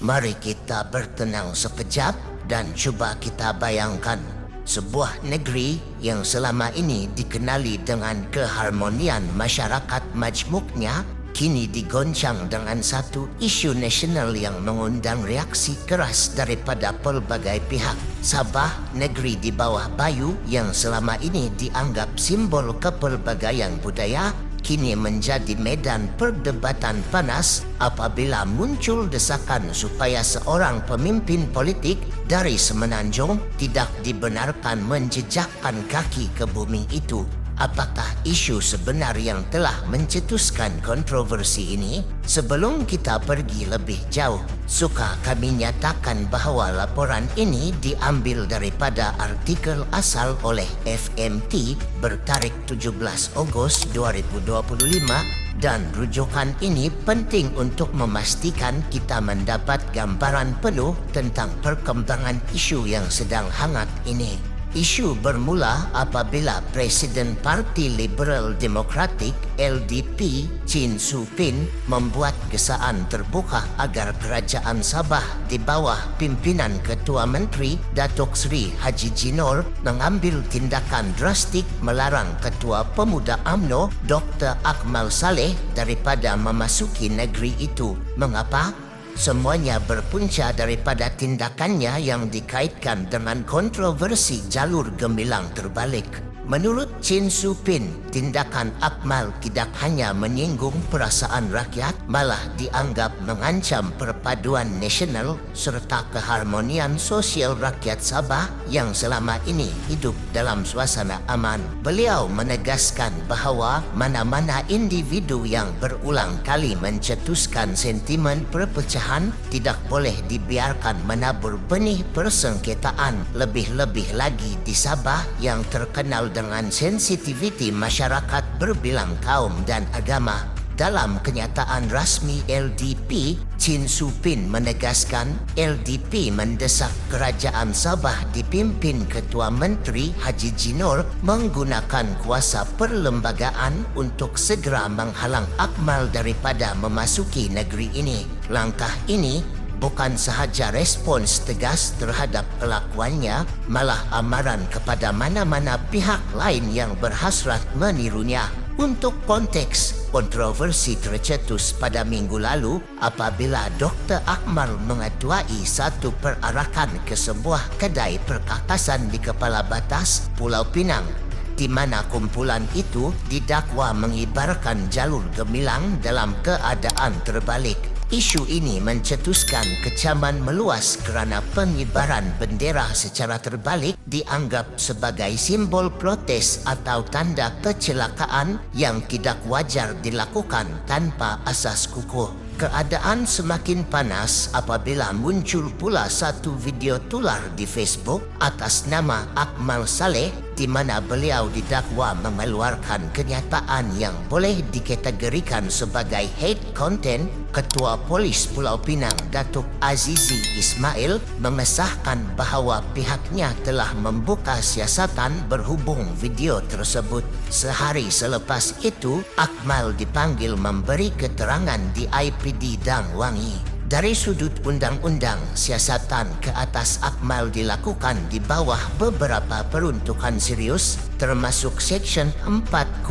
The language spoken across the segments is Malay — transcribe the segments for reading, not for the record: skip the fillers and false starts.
Mari kita bertenang sekejap dan cuba kita bayangkan sebuah negeri yang selama ini dikenali dengan keharmonian masyarakat majmuknya kini digoncang dengan satu isu nasional yang mengundang reaksi keras daripada pelbagai pihak. Sabah, negeri di bawah Bayu yang selama ini dianggap simbol kepelbagaian budaya, kini menjadi medan perdebatan panas apabila muncul desakan supaya seorang pemimpin politik dari Semenanjung tidak dibenarkan menjejakkan kaki ke bumi itu. Apakah isu sebenar yang telah mencetuskan kontroversi ini? Sebelum kita pergi lebih jauh, suka kami nyatakan bahawa laporan ini diambil daripada artikel asal oleh FMT bertarikh 17 Ogos 2025 dan rujukan ini penting untuk memastikan kita mendapat gambaran penuh tentang perkembangan isu yang sedang hangat ini. Isu bermula apabila Presiden Parti Liberal Demokratik LDP Chin Soo Pin membuat gesaan terbuka agar Kerajaan Sabah di bawah pimpinan Ketua Menteri Datuk Seri Haji Jinor mengambil tindakan drastik melarang Ketua Pemuda UMNO Dr. Akmal Saleh daripada memasuki negeri itu. Mengapa? Semuanya berpunca daripada tindakannya yang dikaitkan dengan kontroversi jalur gemilang terbalik. Menurut Chin Soo Pin, tindakan Akmal tidak hanya menyinggung perasaan rakyat, malah dianggap mengancam perpaduan nasional serta keharmonian sosial rakyat Sabah yang selama ini hidup dalam suasana aman. Beliau menegaskan bahawa mana-mana individu yang berulang kali mencetuskan sentimen perpecahan tidak boleh dibiarkan menabur benih persengketaan, lebih-lebih lagi di Sabah yang terkenal dengan sensitiviti masyarakat berbilang kaum dan agama. Dalam kenyataan rasmi LDP, Chin Soo Pin menegaskan LDP mendesak Kerajaan Sabah dipimpin Ketua Menteri Haji Jinor menggunakan kuasa perlembagaan untuk segera menghalang Akmal daripada memasuki negeri ini. Langkah ini bukan sahaja respons tegas terhadap kelakuannya, malah amaran kepada mana-mana pihak lain yang berhasrat menirunya. Untuk konteks, kontroversi tercetus pada minggu lalu apabila Dr. Akmal mengetuai satu perarakan ke sebuah kedai perkakasan di Kepala Batas, Pulau Pinang, di mana kumpulan itu didakwa mengibarkan jalur gemilang dalam keadaan terbalik. Isu ini mencetuskan kecaman meluas kerana pengibaran bendera secara terbalik dianggap sebagai simbol protes atau tanda kecelakaan yang tidak wajar dilakukan tanpa asas kukuh. Keadaan semakin panas apabila muncul pula satu video tular di Facebook atas nama Akmal Saleh di mana beliau didakwa mengeluarkan kenyataan yang boleh dikategorikan sebagai hate content. Ketua Polis Pulau Pinang Datuk Azizi Ismail mengesahkan bahawa pihaknya telah membuka siasatan berhubung video tersebut. Sehari selepas itu, Akmal dipanggil memberi keterangan di IPD Dang Wangi. Dari sudut undang-undang, siasatan ke atas Akmal dilakukan di bawah beberapa peruntukan serius termasuk Seksyen 4-1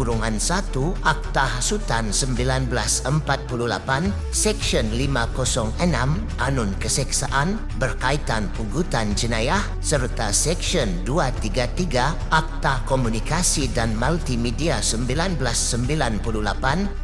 Akta Hasutan 1948, Seksyen 506 Anun Keseksaan berkaitan pugutan jenayah serta Seksyen 233 Akta Komunikasi dan Multimedia 1998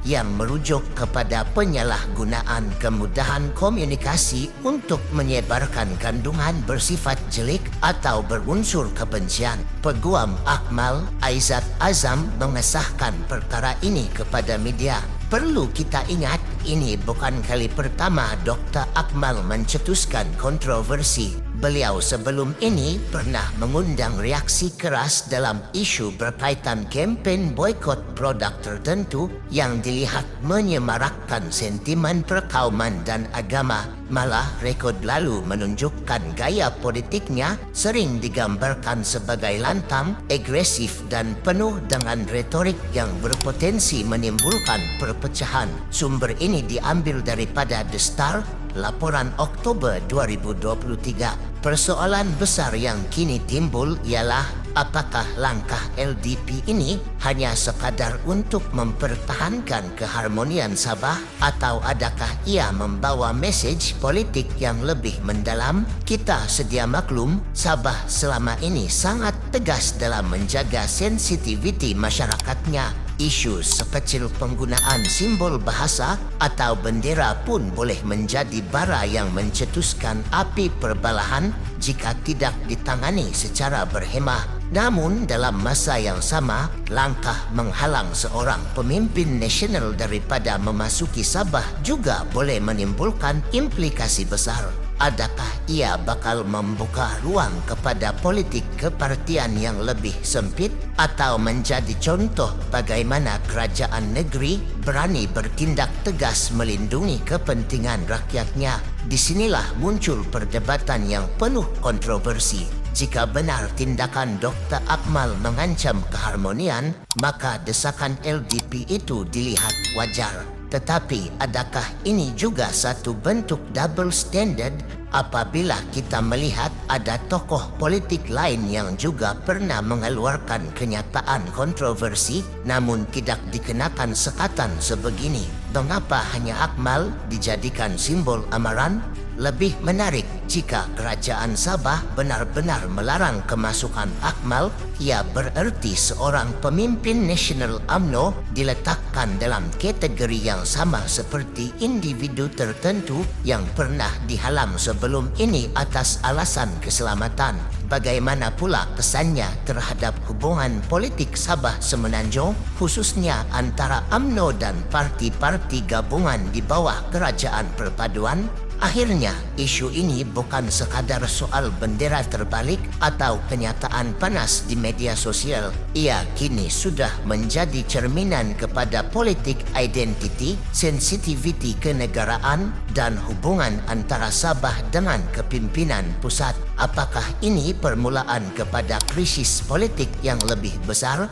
yang merujuk kepada penyalahgunaan kemudahan komunikasi untuk menyebarkan kandungan bersifat jelik atau berunsur kebencian. Peguam Akmal, Aizat Azam mengesahkan perkara ini kepada media. Perlu kita ingat, ini bukan kali pertama Dr. Akmal mencetuskan kontroversi. Beliau sebelum ini pernah mengundang reaksi keras dalam isu berkaitan kempen boikot produk tertentu yang dilihat menyemarakkan sentimen perkauman dan agama. Malah rekod lalu menunjukkan gaya politiknya sering digambarkan sebagai lantang, agresif dan penuh dengan retorik yang berpotensi menimbulkan perpecahan. Sumber ini diambil daripada The Star laporan Oktober 2023. Persoalan besar yang kini timbul ialah apakah langkah LDP ini hanya sekadar untuk mempertahankan keharmonian Sabah atau adakah ia membawa mesej politik yang lebih mendalam? Kita sedia maklum, Sabah selama ini sangat tegas dalam menjaga sensitiviti masyarakatnya. Isu sekecil penggunaan simbol bahasa atau bendera pun boleh menjadi bara yang mencetuskan api perbalahan jika tidak ditangani secara berhemah. Namun dalam masa yang sama, langkah menghalang seorang pemimpin nasional daripada memasuki Sabah juga boleh menimbulkan implikasi besar. Adakah ia bakal membuka ruang kepada politik kepartian yang lebih sempit atau menjadi contoh bagaimana kerajaan negeri berani bertindak tegas melindungi kepentingan rakyatnya? Disinilah muncul perdebatan yang penuh kontroversi. Jika benar tindakan Dr. Akmal mengancam keharmonian, maka desakan LDP itu dilihat wajar. Tetapi adakah ini juga satu bentuk double standard apabila kita melihat ada tokoh politik lain yang juga pernah mengeluarkan kenyataan kontroversi namun tidak dikenakan sekatan sebegini? Mengapa hanya Akmal dijadikan simbol amaran? Lebih menarik jika kerajaan Sabah benar-benar melarang kemasukan Akmal, ia bererti seorang pemimpin nasional UMNO diletakkan dalam kategori yang sama seperti individu tertentu yang pernah dihalang sebelum ini atas alasan keselamatan. Bagaimana pula kesannya terhadap hubungan politik Sabah Semenanjung, khususnya antara UMNO dan parti-parti gabungan di bawah kerajaan perpaduan? Akhirnya, isu ini bukan sekadar soal bendera terbalik atau kenyataan panas di media sosial. Ia kini sudah menjadi cerminan kepada politik identiti, sensitiviti kenegaraan, dan hubungan antara Sabah dengan kepimpinan pusat. Apakah ini permulaan kepada krisis politik yang lebih besar?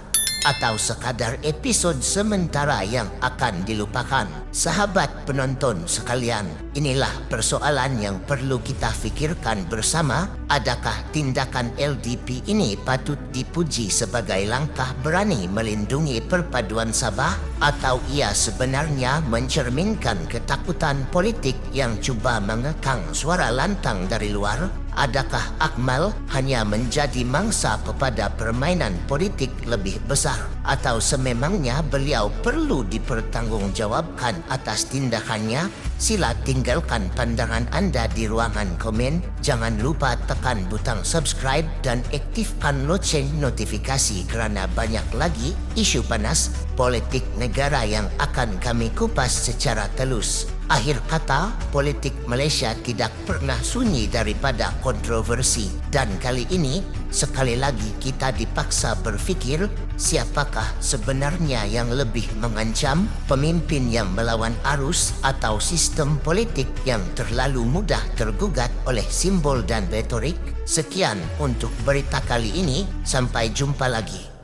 Atau sekadar episod sementara yang akan dilupakan? Sahabat penonton sekalian, inilah persoalan yang perlu kita fikirkan bersama. Adakah tindakan LDP ini patut dipuji sebagai langkah berani melindungi perpaduan Sabah? Atau ia sebenarnya mencerminkan ketakutan politik yang cuba mengekang suara lantang dari luar? Adakah Akmal hanya menjadi mangsa kepada permainan politik lebih besar? Atau sememangnya beliau perlu dipertanggungjawabkan atas tindakannya? Sila tinggalkan pandangan anda di ruangan komen. Jangan lupa tekan butang subscribe dan aktifkan loceng notifikasi kerana banyak lagi isu panas politik negara yang akan kami kupas secara telus. Akhir kata, politik Malaysia tidak pernah sunyi daripada kontroversi. Dan kali ini, sekali lagi kita dipaksa berfikir, siapakah sebenarnya yang lebih mengancam? Pemimpin yang melawan arus atau sistem politik yang terlalu mudah tergugat oleh simbol dan retorik? Sekian untuk berita kali ini, sampai jumpa lagi.